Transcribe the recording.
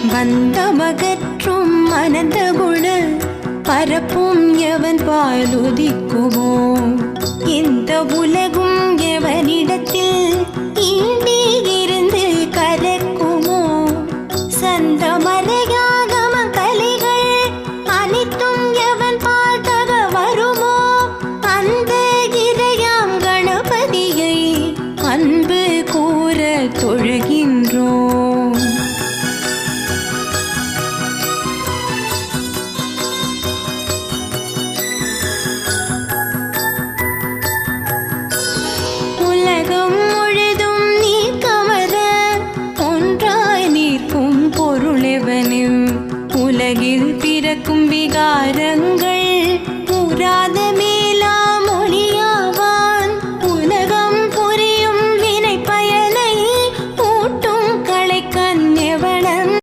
பந்தமகற்றும் அனந்த குண பரப்பும் எவன் பாலுதிக்குமோ இந்த உலகும் எவனிடத்தில் ஈண்டி இருந்து கலக்குமோ சந்தமரையாகம கலைகள் அனைத்தும் எவன் பார்த்தக வருமோ அந்த இறையாம் கணபதியை அன்பு கூற தொழுகின்றோம். உலகம் முழுதும் நீ கவர ஒன்றாய் நிற்கும் பொருளெவனும் உலகில் பிறக்கும் விகாரங்கள்